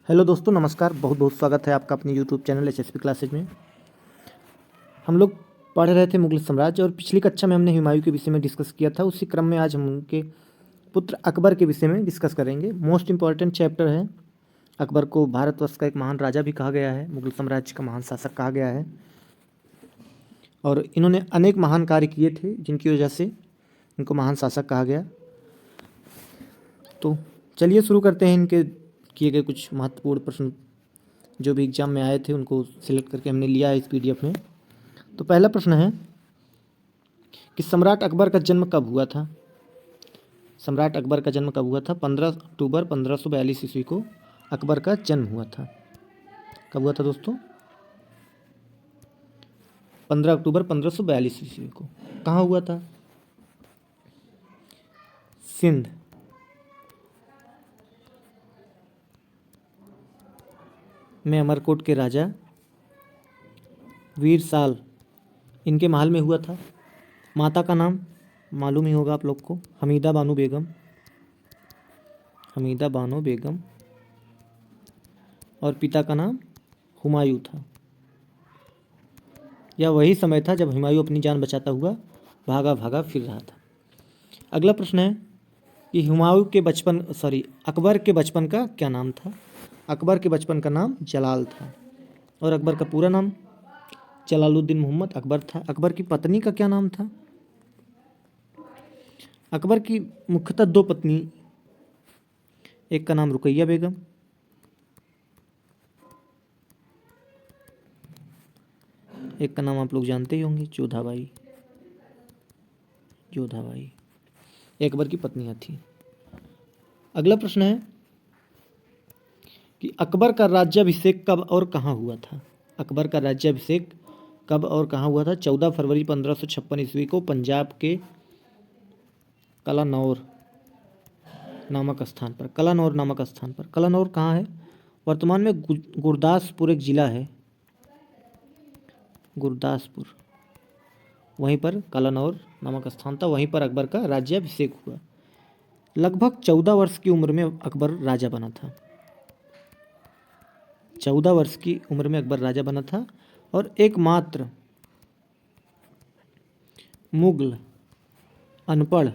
Hello दोस्तों, नमस्कार। बहुत बहुत स्वागत है आपका अपने यूट्यूब चैनल एचएसपी क्लासेज में। हम लोग पढ़ रहे थे मुगल साम्राज्य और पिछली कक्षा में हमने हुमायूं के विषय में डिस्कस किया था। उसी क्रम में आज हम उनके पुत्र अकबर के विषय में डिस्कस करेंगे। मोस्ट इम्पॉर्टेंट चैप्टर है। अकबर को भारतवर्ष का एक महान राजा भी कहा गया है, मुगल साम्राज्य का महान शासक कहा गया है और इन्होंने अनेक महान कार्य किए थे जिनकी वजह से इनको महान शासक कहा गया। तो चलिए शुरू करते हैं। इनके किए गए कुछ महत्वपूर्ण प्रश्न जो भी एग्जाम में आए थे उनको सिलेक्ट करके हमने लिया है इस पीडीएफ में। तो पहला प्रश्न है कि सम्राट अकबर का जन्म कब हुआ था। सम्राट अकबर का जन्म कब हुआ था? 15 अक्टूबर 1542 ईस्वी को अकबर का जन्म हुआ था। कब हुआ था दोस्तों? 15 अक्टूबर 1542 ईस्वी को। कहाँ हुआ था? सिंध। में अमरकोट के राजा वीर साल इनके महल में हुआ था। माता का नाम मालूम ही होगा आप लोग को, हमीदा बानो बेगम। हमीदा बानो बेगम। और पिता का नाम हुमायूं था। यह वही समय था जब हुमायूं अपनी जान बचाता हुआ भागा भागा फिर रहा था। अगला प्रश्न है कि अकबर के बचपन का क्या नाम था। अकबर के बचपन का नाम जलाल था और अकबर का पूरा नाम जलालुद्दीन मोहम्मद अकबर था। अकबर की पत्नी का क्या नाम था? अकबर की मुख्यतः दो पत्नी, एक का नाम रुकैया बेगम, एक का नाम आप लोग जानते ही होंगे जोधाबाई। जोधाबाई ये अकबर की पत्नियां थी। अगला प्रश्न है कि अकबर का राज्याभिषेक कब और कहाँ हुआ था। अकबर का राज्याभिषेक कब और कहाँ हुआ था? 14 फरवरी 1556 ईस्वी को पंजाब के कलानौर नामक स्थान पर। कलानौर नामक स्थान पर। कलानौर कहाँ है? वर्तमान में गुरदासपुर एक ज़िला है, गुरदासपुर। वहीं पर कलानौर नामक स्थान था, वहीं पर अकबर का राज्याभिषेक हुआ। लगभग 14 वर्ष की उम्र में अकबर राजा बना था। 14 वर्ष की उम्र में अकबर राजा बना था और एकमात्र मुगल अनपढ़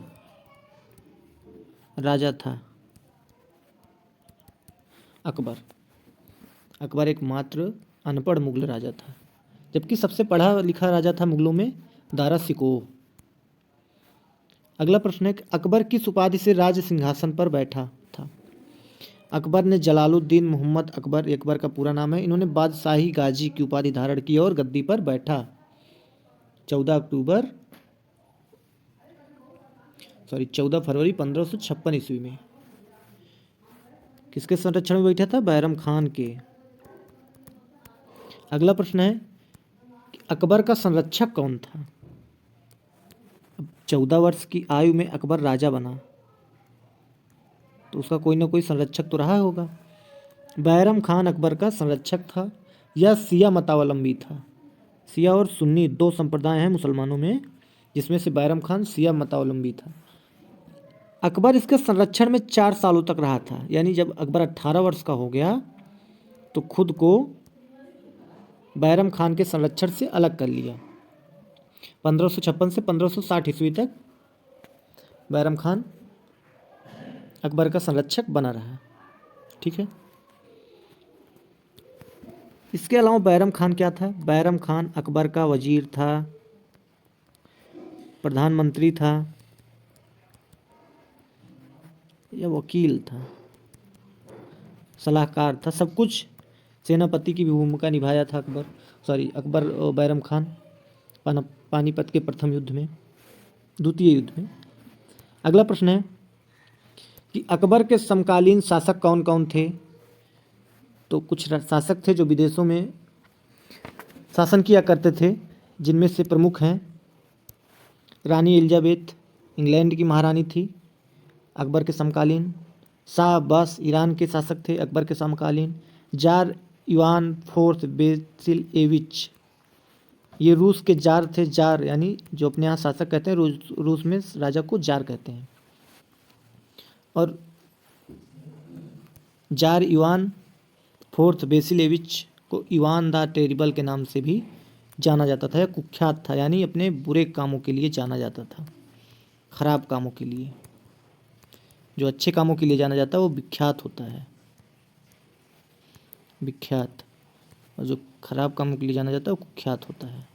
राजा था अकबर। अकबर एकमात्र अनपढ़ मुगल राजा था, जबकि सबसे पढ़ा लिखा राजा था मुगलों में दारा शिकोह। अगला प्रश्न है कि अकबर किस उपाधि से राज सिंहासन पर बैठा था। अकबर ने जलालुद्दीन मोहम्मद अकबर, अकबर का पूरा नाम है, इन्होंने बादशाही गाजी की उपाधि धारण की और गद्दी पर बैठा 14 फरवरी 1556 ईस्वी में। किसके संरक्षण में बैठा था? बैरम खान के। अगला प्रश्न है कि अकबर का संरक्षक कौन था। 14 वर्ष की आयु में अकबर राजा बना तो उसका कोई ना कोई संरक्षक तो रहा होगा। बैरम खान अकबर का संरक्षक था। यह सिया मतावलंबी था। सिया और सुन्नी दो संप्रदाय हैं मुसलमानों में, जिसमें से बैरम खान सिया मतावलंबी था। अकबर इसके संरक्षण में 4 सालों तक रहा था, यानी जब अकबर 18 वर्ष का हो गया तो खुद को बैरम खान के संरक्षण से अलग कर लिया। 1556 से 1560 ईस्वी तक बैरम खान अकबर का संरक्षक बना रहा। ठीक है। इसके अलावा बैरम खान क्या था? बैरम खान अकबर का वजीर था, प्रधानमंत्री था या वकील था, सलाहकार था, सब कुछ। सेनापति की भी भूमिका निभाया था अकबर बैरम खान पानीपत के प्रथम युद्ध में, द्वितीय युद्ध में। अगला प्रश्न है कि अकबर के समकालीन शासक कौन कौन थे। तो कुछ शासक थे जो विदेशों में शासन किया करते थे, जिनमें से प्रमुख हैं रानी एलिजाबेथ, इंग्लैंड की महारानी थी अकबर के समकालीन। शाह अब्बास ईरान के शासक थे अकबर के समकालीन। जार इवान फोर्थ बेसिलएविच ये रूस के जार थे। जार यानी जो अपने यहाँ शासक कहते हैं, रूस में राजा को जार कहते हैं। और जार इवान फोर्थ बेसिलेविच को इवान द टेरिबल के नाम से भी जाना जाता था या कुख्यात था, यानी अपने बुरे कामों के लिए जाना जाता था, खराब कामों के लिए। जो अच्छे कामों के लिए जाना जाता है वो विख्यात होता है, विख्यात, और जो खराब कामों के लिए जाना जाता है वो कुख्यात होता है।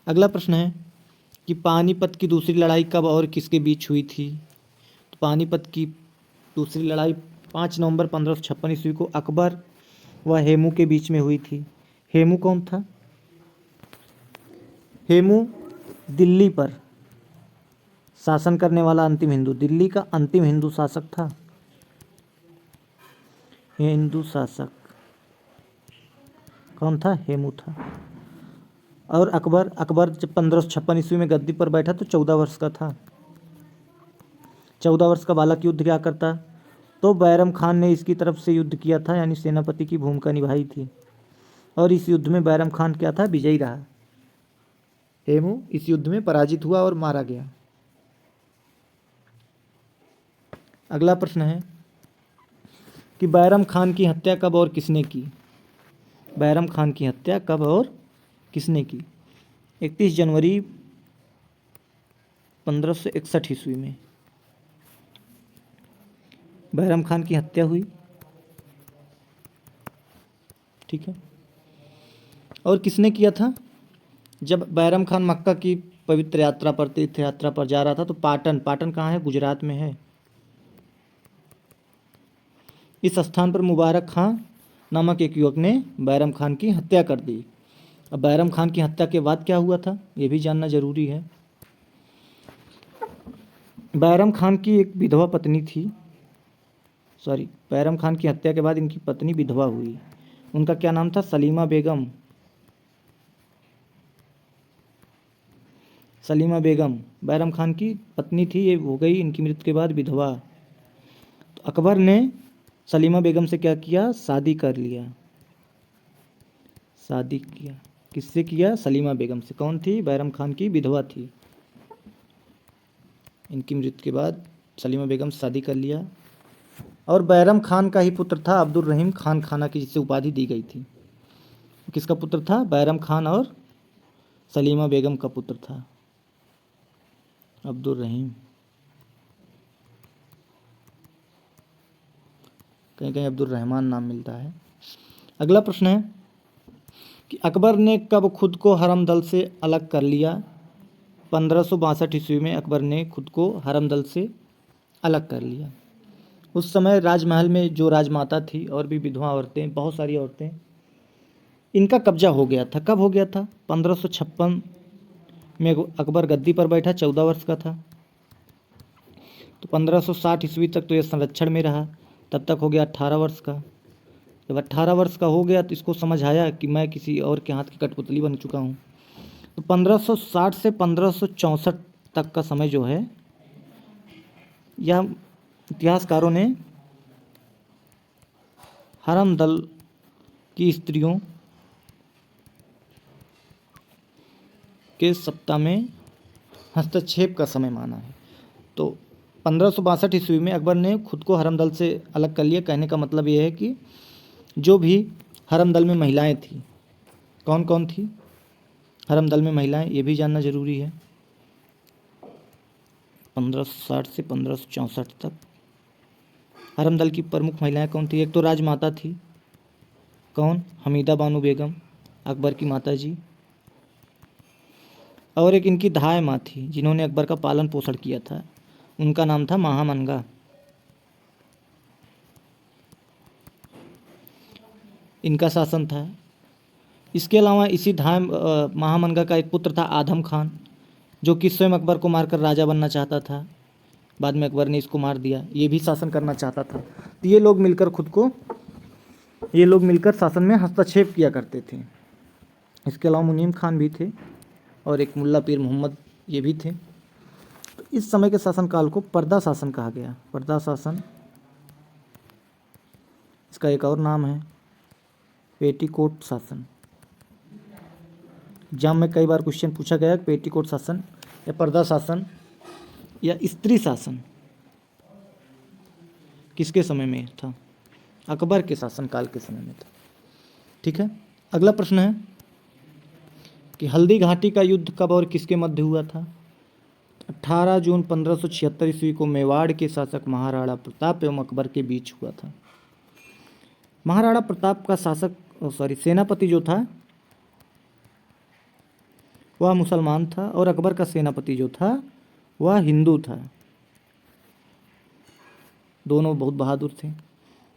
अगला प्रश्न है कि पानीपत की दूसरी लड़ाई कब और किसके बीच हुई थी। तो पानीपत की दूसरी लड़ाई 5 नवंबर 1556 ईस्वी को अकबर व हेमू के बीच में हुई थी। हेमू कौन था? हेमू दिल्ली पर शासन करने वाला अंतिम हिंदू, दिल्ली का अंतिम हिंदू शासक था, हिंदू शासक कौन था? हेमू था। और अकबर जब 1556 ईस्वी में गद्दी पर बैठा तो 14 वर्ष का था। 14 वर्ष का बालक युद्ध क्या करता? तो बैरम खान ने इसकी तरफ से युद्ध किया था, यानी सेनापति की भूमिका निभाई थी, और इस युद्ध में बैरम खान क्या था? विजयी रहा। हेमू इस युद्ध में पराजित हुआ और मारा गया। अगला प्रश्न है कि बैरम खान की हत्या कब और किसने की। बैरम खान की हत्या कब और किसने की? 31 जनवरी 1561 ईस्वी में बैरम खान की हत्या हुई, ठीक है। और किसने किया था? जब बैरम खान मक्का की पवित्र यात्रा पर, तीर्थ यात्रा पर जा रहा था, तो पाटन कहाँ है? गुजरात में है। इस स्थान पर मुबारक खां नामक एक युवक ने बैरम खान की हत्या कर दी। अब बैरम खान की हत्या के बाद क्या हुआ था, ये भी जानना जरूरी है। बैरम खान की एक विधवा पत्नी थी, बैरम खान की हत्या के बाद इनकी पत्नी विधवा हुई। उनका क्या नाम था? सलीमा बेगम। सलीमा बेगम बैरम खान की पत्नी थी, ये हो गई इनकी मृत्यु के बाद विधवा। तो अकबर ने सलीमा बेगम से क्या किया? शादी कर लिया, शादी किया। किससे किया? सलीमा बेगम से। कौन थी? बैरम खान की विधवा थी। इनकी मृत्यु के बाद सलीमा बेगम से शादी कर लिया। और बैरम खान का ही पुत्र था अब्दुल रहीम खान खाना की, जिसे उपाधि दी गई थी। किसका पुत्र था? बैरम खान और सलीमा बेगम का पुत्र था अब्दुल रहीम। कहीं कहीं अब्दुल रहमान नाम मिलता है। अगला प्रश्न है कि अकबर ने कब खुद को हरम दल से अलग कर लिया। 1562 ईस्वी में अकबर ने खुद को हरम दल से अलग कर लिया। उस समय राजमहल में जो राजमाता थी और भी विधवा औरतें, बहुत सारी औरतें, इनका कब्जा हो गया था। कब हो गया था? 1556 में अकबर गद्दी पर बैठा, 14 वर्ष का था। तो 1560 ईस्वी तक तो यह संरक्षण में रहा, तब तक हो गया 18 वर्ष का। जब 18 वर्ष का हो गया तो इसको समझ आया कि मैं किसी और के हाथ की कठपुतली बन चुका हूँ। तो 1560 से 1564 तक का समय जो है, यह इतिहासकारों ने हरम दल की स्त्रियों के सत्ता में हस्तक्षेप का समय माना है। तो 1562 ईस्वी में अकबर ने खुद को हरम दल से अलग कर लिया। कहने का मतलब यह है कि जो भी हरम दल में महिलाएं थीं, कौन कौन थी हरम दल में महिलाएं, ये भी जानना जरूरी है। 1560 से 1564 तक हरम दल की प्रमुख महिलाएं कौन थी? एक तो राजमाता थी, कौन? हमीदा बानो बेगम, अकबर की माता जी। और एक इनकी धाय माँ थी जिन्होंने अकबर का पालन पोषण किया था, उनका नाम था महामनगा। इनका शासन था। इसके अलावा इसी धाय महामनगा का एक पुत्र था आदम खान, जो कि स्वयं अकबर को मारकर राजा बनना चाहता था। बाद में अकबर ने इसको मार दिया। ये भी शासन करना चाहता था। तो ये लोग मिलकर शासन में हस्तक्षेप किया करते थे। इसके अलावा मुनीम खान भी थे और एक मुल्ला पीर मोहम्मद, ये भी थे। तो इस समय के शासनकाल को पर्दा शासन कहा गया। पर्दा शासन, इसका एक और नाम है पेटीकोट शासन। एग्जाम में कई बार क्वेश्चन पूछा गया पेटीकोट शासन या पर्दा शासन या स्त्री शासन किसके समय में था। अकबर के शासनकाल के समय में था। ठीक है, अगला प्रश्न है कि हल्दी घाटी का युद्ध कब और किसके मध्य हुआ था? 18 जून 1576 ईस्वी को मेवाड़ के शासक महाराणा प्रताप एवं अकबर के बीच हुआ था। महाराणा प्रताप का सेनापति जो था वह मुसलमान था और अकबर का सेनापति जो था वह हिंदू था। दोनों बहुत बहादुर थे।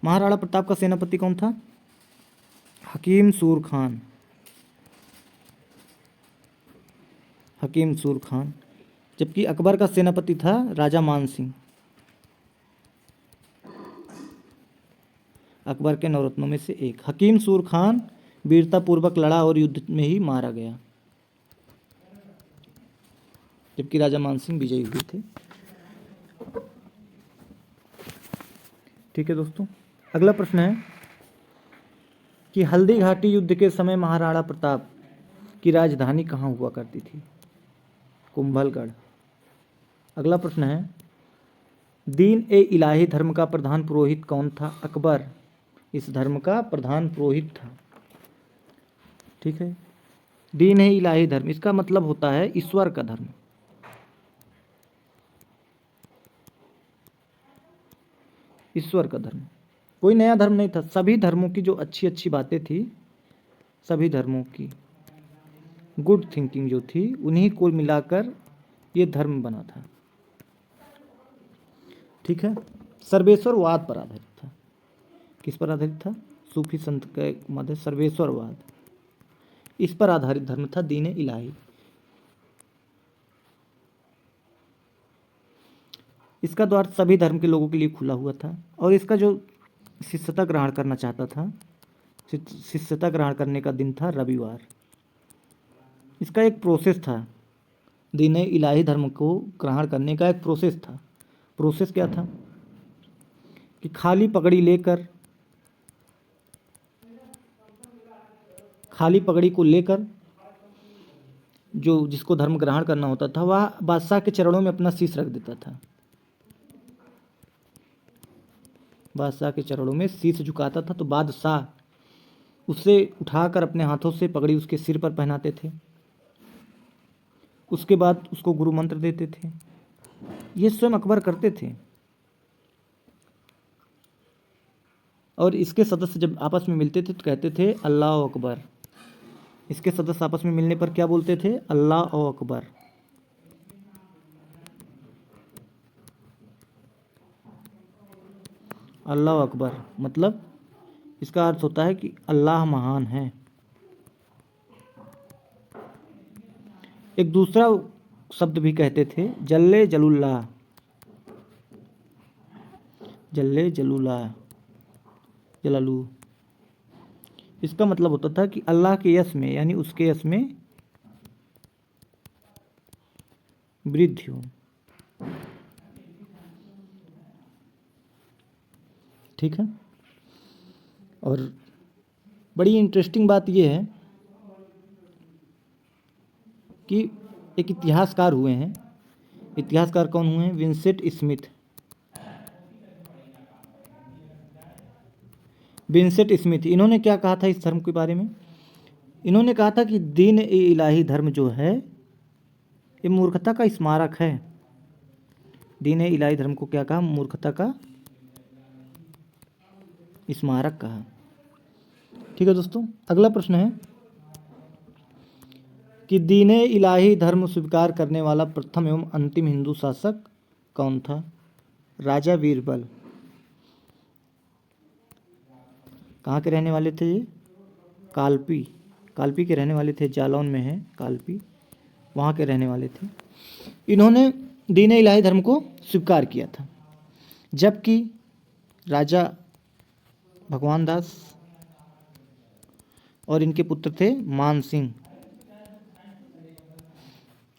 महाराणा प्रताप का सेनापति कौन था? हकीम सूर खान। हकीम सूर खान। जबकि अकबर का सेनापति था राजा मान सिंह। अकबर के नवरत्नों में से एक। हकीम सूर खान वीरतापूर्वक लड़ा और युद्ध में ही मारा गया, जबकि राजा मान सिंह विजयी हुए थे। ठीक है दोस्तों, अगला प्रश्न है कि हल्दी घाटी युद्ध के समय महाराणा प्रताप की राजधानी कहाँ हुआ करती थी? कुंभलगढ़। अगला प्रश्न है दीन ए इलाही धर्म का प्रधान पुरोहित कौन था? अकबर इस धर्म का प्रधान पुरोहित था। ठीक है, दीन ए इलाही धर्म, इसका मतलब होता है ईश्वर का धर्म। ईश्वर का धर्म, कोई नया धर्म नहीं था। सभी धर्मों की जो अच्छी अच्छी बातें थी, सभी धर्मों की गुड थिंकिंग जो थी, उन्हीं को मिलाकर ये धर्म बना था। ठीक है, सर्वेश्वरवाद पर आधारित था। किस पर आधारित था? सूफी संत का मत है सर्वेश्वरवाद, इस पर आधारित धर्म था दीन इलाही। इसका द्वार सभी धर्म के लोगों के लिए खुला हुआ था और इसका जो शिष्यता ग्रहण करना चाहता था, शिष्यता ग्रहण करने का दिन था रविवार। इसका एक प्रोसेस था, दीन इलाही धर्म को ग्रहण करने का एक प्रोसेस था। प्रोसेस क्या था कि खाली पगड़ी को लेकर जो जिसको धर्म ग्रहण करना होता था वह बादशाह के चरणों में अपना शीश रख देता था। बादशाह के चरणों में शीश झुकाता था तो बादशाह उसे उठाकर अपने हाथों से पगड़ी उसके सिर पर पहनाते थे। उसके बाद उसको गुरु मंत्र देते थे। ये स्वयं अकबर करते थे। और इसके सदस्य जब आपस में मिलते थे तो कहते थे अल्लाह अकबर। इसके सदस्य आपस में मिलने पर क्या बोलते थे? अल्लाह अकबर। अल्लाह अकबर मतलब इसका अर्थ होता है कि अल्लाह महान है। एक दूसरा शब्द भी कहते थे जल्ले जलुल्लाह। जल्ले जलुल्लाह जलालू। इसका मतलब होता था कि अल्लाह के यश में, यानी उसके यश में वृद्धि हो। ठीक है, और बड़ी इंटरेस्टिंग बात यह है कि एक इतिहासकार हुए हैं। इतिहासकार कौन हुए हैं? Vincent Smith. विंसेंट स्मिथ, इन्होंने क्या कहा था इस धर्म के बारे में? इन्होंने कहा था कि दीन ए इलाही धर्म जो है ये मूर्खता का स्मारक है। दीन ए इलाही धर्म को क्या कहा? मूर्खता का स्मारक कहा। ठीक है दोस्तों, अगला प्रश्न है कि दीन ए इलाही धर्म स्वीकार करने वाला प्रथम एवं अंतिम हिंदू शासक कौन था? राजा बीरबल। कहाँ के रहने वाले थे ये? कालपी। कालपी के रहने वाले थे, जालौन में है कालपी, वहाँ के रहने वाले थे। इन्होंने दीन इलाही धर्म को स्वीकार किया था। जबकि राजा भगवान दास और इनके पुत्र थे मान सिंह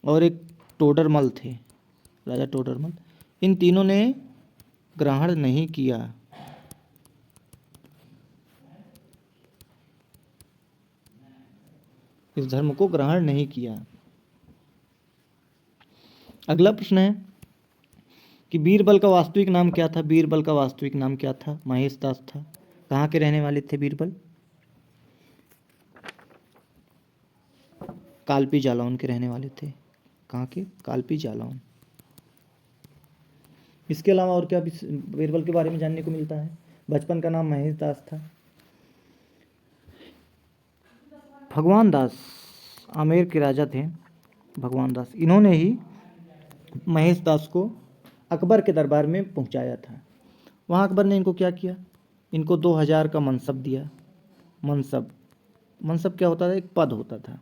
और एक टोडरमल थे, राजा टोडरमल, इन तीनों ने ग्रहण नहीं किया। इस धर्म को ग्रहण नहीं किया। अगला प्रश्न है कि बीरबल का वास्तविक नाम क्या था? बीरबल का वास्तविक नाम क्या था? महेश दास था। कहाँ के रहने वाले थे बीरबल? कालपी जालौन के रहने वाले थे। कहाँ के? कालपी जालौन। इसके अलावा और क्या बीरबल के बारे में जानने को मिलता है? बचपन का नाम महेश दास था। भगवान दास आमेर के राजा थे। भगवान दास, इन्होंने ही महेश दास को अकबर के दरबार में पहुंचाया था। वहाँ अकबर ने इनको क्या किया? इनको 2000 का मनसब दिया। मनसब क्या होता था? एक पद होता था।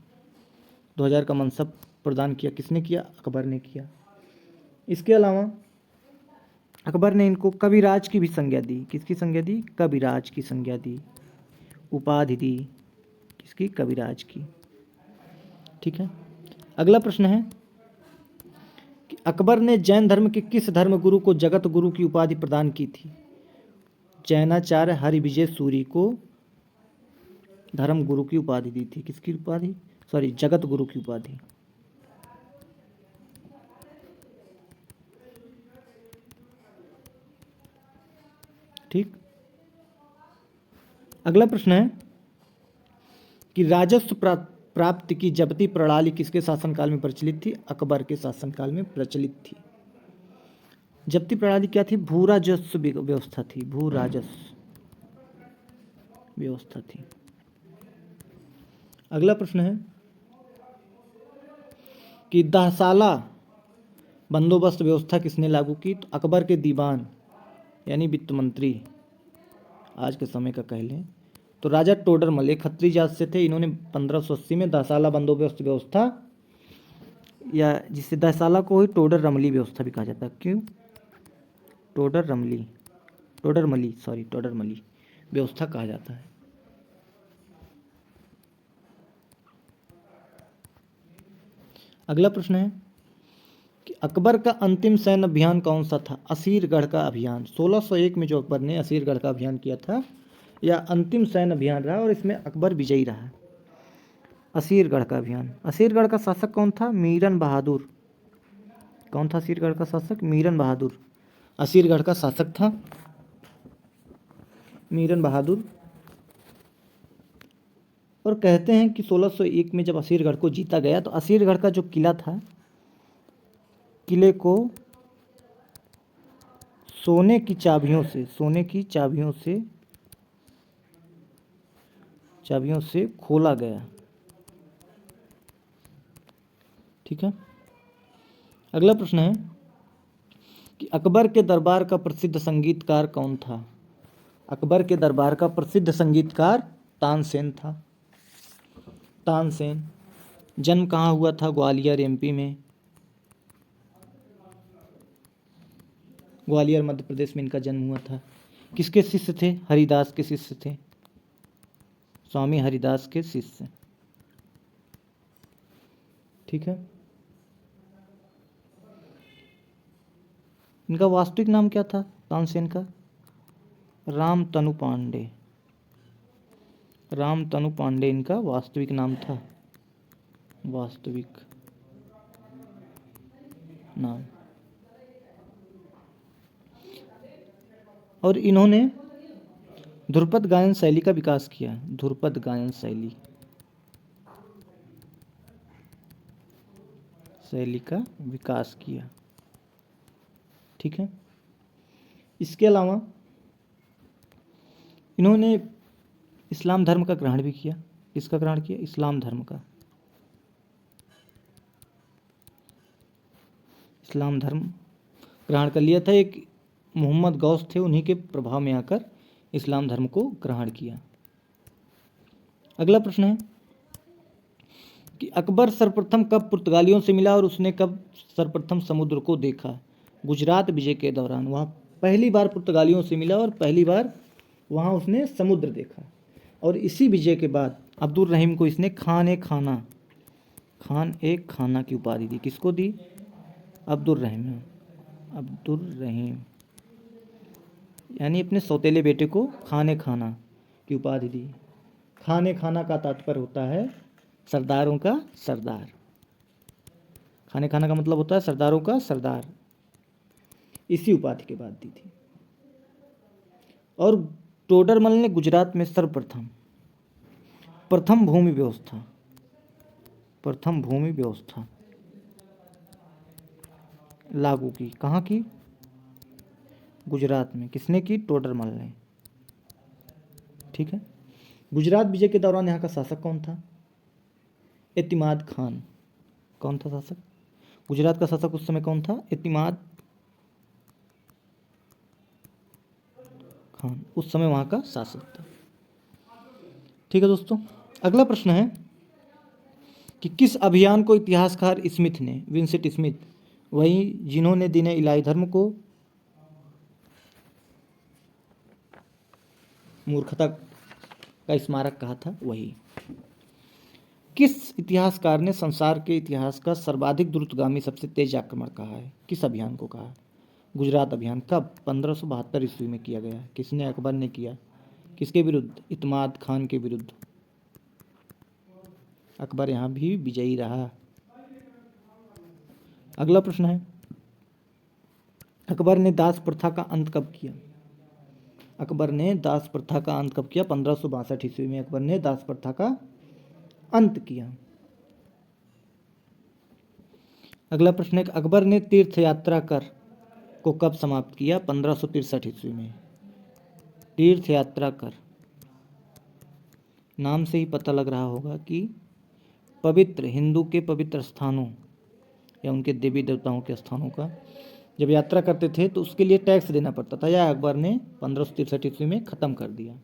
2000 का मनसब प्रदान किया। किसने किया? अकबर ने किया। इसके अलावा अकबर ने इनको कविराज की भी संज्ञा दी। किसकी संज्ञा दी? कविराज की संज्ञा दी, उपाधि दी। किसकी? कविराज की। ठीक है। अगला प्रश्न है कि अकबर ने जैन धर्म के किस धर्म गुरु को जगत गुरु की उपाधि प्रदान की थी? जैनाचार्य हरिविजय सूरी को धर्म गुरु की उपाधि दी थी। किसकी उपाधि? जगत गुरु की उपाधि। ठीक। अगला प्रश्न है कि राजस्व प्राप्ति की जब्ती प्रणाली किसके शासनकाल में प्रचलित थी? अकबर के शासनकाल में प्रचलित थी। जब्ती प्रणाली क्या थी? भू राजस्व व्यवस्था थी। भू राजस्व व्यवस्था थी। अगला प्रश्न है कि दहसाला बंदोबस्त व्यवस्था किसने लागू की? तो अकबर के दीवान यानी वित्त मंत्री, आज के समय का कह लें तो राजा टोडरमल एक खत्री जात से थे। इन्होंने 1580 में दहसाला बंदोबस्त व्यवस्था, या जिसे दहसाला को ही टोडर रमली व्यवस्था भी कहा जाता है। क्यों? टोडरमली व्यवस्था कहा जाता है। अगला प्रश्न है कि अकबर का अंतिम सैन्य अभियान कौन सा था? असीरगढ़ का अभियान। 1601 में जो अकबर ने असीरगढ़ का अभियान किया था, यह अंतिम सैन्य अभियान रहा और इसमें अकबर विजयी रहा। असीरगढ़ का अभियान। असीरगढ़ का शासक कौन था? मीरन बहादुर। कौन था असीरगढ़ का शासक? मीरन बहादुर असीरगढ़ का शासक था, मीरन बहादुर। और कहते हैं कि 1601 में जब असीरगढ़ को जीता गया तो असीरगढ़ का जो किला था, किले को सोने की चाबियों से खोला गया। ठीक है। अगला प्रश्न है कि अकबर के दरबार का प्रसिद्ध संगीतकार कौन था? अकबर के दरबार का प्रसिद्ध संगीतकार तानसेन था। तानसेन। जन्म कहाँ हुआ था? ग्वालियर एमपी में। ग्वालियर मध्य प्रदेश में इनका जन्म हुआ था। किसके शिष्य थे? हरिदास के शिष्य थे। स्वामी हरिदास के शिष्य। ठीक है। इनका वास्तविक नाम क्या था तानसेन का? रामतनु पांडे। रामतनु पांडे इनका वास्तविक नाम था। वास्तविक नाम। और इन्होंने ध्रुपद गायन शैली का विकास किया। ध्रुपद गायन शैली का विकास किया। ठीक है। इसके अलावा इन्होंने इस्लाम धर्म का ग्रहण भी किया। किसका ग्रहण किया? इस्लाम धर्म का। इस्लाम धर्म ग्रहण कर लिया था। एक मोहम्मद गौस थे, उन्हीं के प्रभाव में आकर इस्लाम धर्म को ग्रहण किया। अगला प्रश्न है कि अकबर सर्वप्रथम कब पुर्तगालियों से मिला और उसने कब सर्वप्रथम समुद्र को देखा? गुजरात विजय के दौरान वहाँ पहली बार पुर्तगालियों से मिला और पहली बार वहाँ उसने समुद्र देखा। और इसी विजय के बाद अब्दुल रहीम को इसने खान ए खाना की उपाधि दी। किसको दी? अब्दुल रहीम यानी अपने सौतेले बेटे को खान ए खाना की उपाधि दी। खान ए खाना का तात्पर्य होता है सरदारों का सरदार। खान ए खाना का मतलब होता है सरदारों का सरदार। इसी उपाधि के बाद दी थी। और टोडरमल ने गुजरात में सर्वप्रथम प्रथम भूमि व्यवस्था लागू की। कहाँ की? गुजरात में। किसने की? टोडरमल ने। ठीक है। गुजरात विजय के दौरान यहाँ का शासक कौन था? एतिमाद खान। कौन था शासक? गुजरात का शासक उस समय कौन था? एतिमाद खान उस समय वहाँ का शासक था। ठीक है दोस्तों, अगला प्रश्न है कि किस अभियान को इतिहासकार स्मिथ ने, विंसेंट स्मिथ, वही जिन्होंने दीन इलाही धर्म को मूर्खता का स्मारक कहा था, वही किस इतिहासकार ने संसार के इतिहास का सर्वाधिक द्रुतगामी सबसे तेज आक्रमण कहा है? किस अभियान को कहा? गुजरात अभियान। कब? 1572 ईस्वी में किया गया। किसने? अकबर ने किया। किसके विरुद्ध? इत्माद खान के विरुद्ध। अकबर यहाँ भी विजयी रहा। अगला प्रश्न है, अकबर ने दास प्रथा का अंत कब किया? अकबर ने दास प्रथा का अंत कब किया? 1562 ईस्वी में अकबर ने दास प्रथा का अंत किया। अगला प्रश्न है, अकबर ने तीर्थ यात्रा कर को कब समाप्त किया? 1563 ईस्वी में। तीर्थ यात्रा कर, नाम से ही पता लग रहा होगा कि पवित्र हिंदू के पवित्र स्थानों या उनके देवी देवताओं के स्थानों का जब यात्रा करते थे तो उसके लिए टैक्स देना पड़ता था, यह अकबर ने 1563 ईस्वी में ख़त्म कर दिया।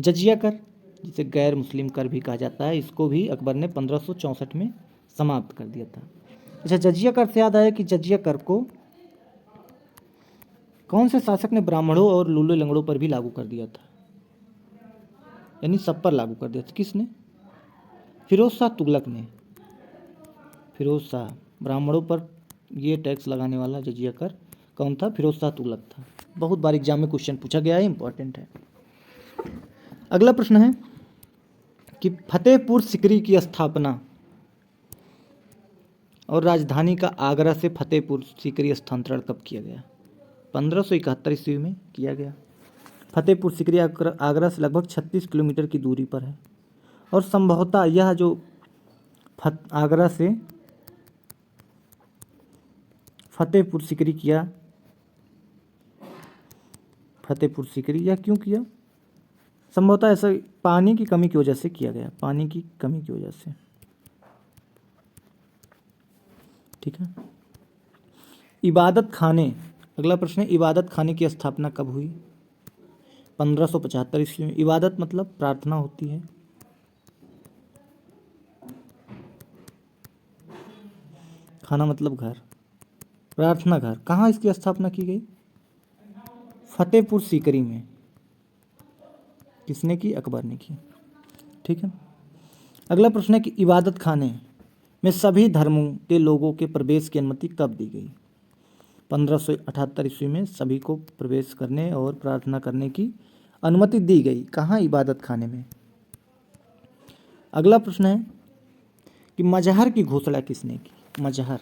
जजिया कर, जिसे गैर मुस्लिम कर भी कहा जाता है, इसको भी अकबर ने 1564 में समाप्त कर दिया था। अच्छा, जजिया कर से याद आया कि जजिया कर को कौन से शासक ने ब्राह्मणों और लूले लंगड़ों पर भी लागू कर दिया था? यानी सब पर लागू कर दिया था। किसने? फिरोज शाह तुगलक ने। फिरोज शाह, ब्राह्मणों पर ये टैक्स लगाने वाला जजिया कर कौन था? फिरोज शाह तुगलक था। बहुत बार एग्जाम में क्वेश्चन पूछा गया है, इंपॉर्टेंट है। अगला प्रश्न है कि फतेहपुर सीकरी की स्थापना और राजधानी का आगरा से फतेहपुर सीकरी स्थानांतरण कब किया गया? 1571 ईस्वी में किया गया। फतेहपुर सीकरी आगरा से लगभग 36 किलोमीटर की दूरी पर है और संभवतः यह जो आगरा से फतेहपुर सीकरी किया, फतेहपुर सीकरी यह क्यों किया? संभवतः ऐसा पानी की कमी की वजह से किया गया, पानी की कमी की वजह से। ठीक है। इबादत खाने, अगला प्रश्न है, इबादत खाने की स्थापना कब हुई? 1575 ईस्वी में। इबादत मतलब प्रार्थना होती है। खाना मतलब घर, प्रार्थना घर। कहाँ इसकी स्थापना की गई? फतेहपुर सीकरी में। किसने की? अकबर ने की। ठीक है। अगला प्रश्न है कि इबादत खाने में सभी धर्मों के लोगों के प्रवेश की अनुमति कब दी गई? 1578 ईस्वी में सभी को प्रवेश करने और प्रार्थना करने की अनुमति दी गई। कहाँ? इबादत खाने में। अगला प्रश्न है कि मजहर की घोषणा किसने की? मजहर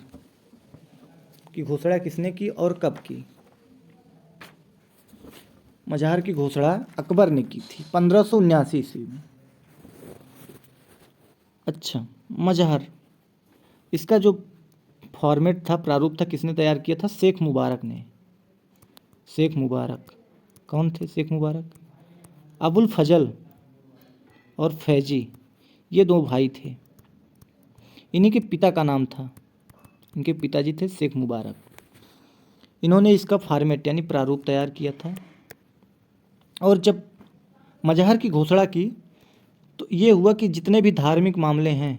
की घोषणा किसने की और कब की? मजहर की घोषणा अकबर ने की थी 1579 ईस्वी में। अच्छा, मजहर, इसका जो फॉर्मेट था, प्रारूप था, किसने तैयार किया था? शेख मुबारक ने। शेख मुबारक कौन थे? शेख मुबारक अबुल फजल और फैजी, ये दो भाई थे। इन्हीं के पिता का नाम था, इनके पिताजी थे शेख मुबारक। इन्होंने इसका फॉर्मेट यानी प्रारूप तैयार किया था और जब मजहर की घोषणा की तो ये हुआ कि जितने भी धार्मिक मामले हैं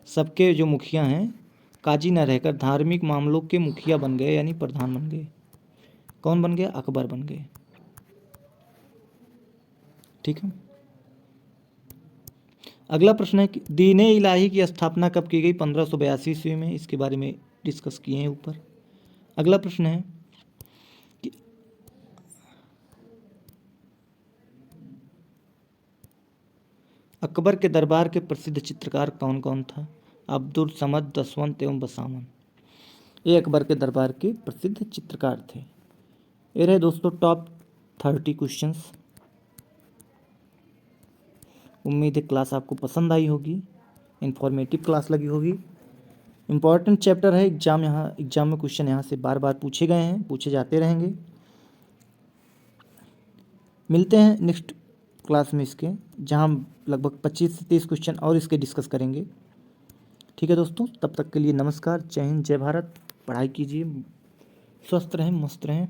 सबके जो मुखिया हैं, काजी न रहकर धार्मिक मामलों के मुखिया बन गए, यानी प्रधान बन गए। कौन बन गया? अकबर बन गए। ठीक है। अगला प्रश्न है कि दीन इलाही की स्थापना कब की गई? 1582 ईस्वी में। इसके बारे में डिस्कस किए हैं ऊपर। अगला प्रश्न है कि अकबर के दरबार के प्रसिद्ध चित्रकार कौन कौन था? अब्दुल समद, दसवंत एवं बसावन, ये अकबर के दरबार के प्रसिद्ध चित्रकार थे। ये रहे दोस्तों टॉप 30 क्वेश्चंस। उम्मीद है क्लास आपको पसंद आई होगी, इन्फॉर्मेटिव क्लास लगी होगी। इम्पॉर्टेंट चैप्टर है, एग्जाम में क्वेश्चन यहाँ से बार बार पूछे गए हैं, पूछे जाते रहेंगे। मिलते हैं नेक्स्ट क्लास में इसके, जहाँ हम लगभग 25 से 30 क्वेश्चन और इसके डिस्कस करेंगे। ठीक है दोस्तों, तब तक के लिए नमस्कार, जय हिंद, जय भारत। पढ़ाई कीजिए, स्वस्थ रहें, मस्त रहें।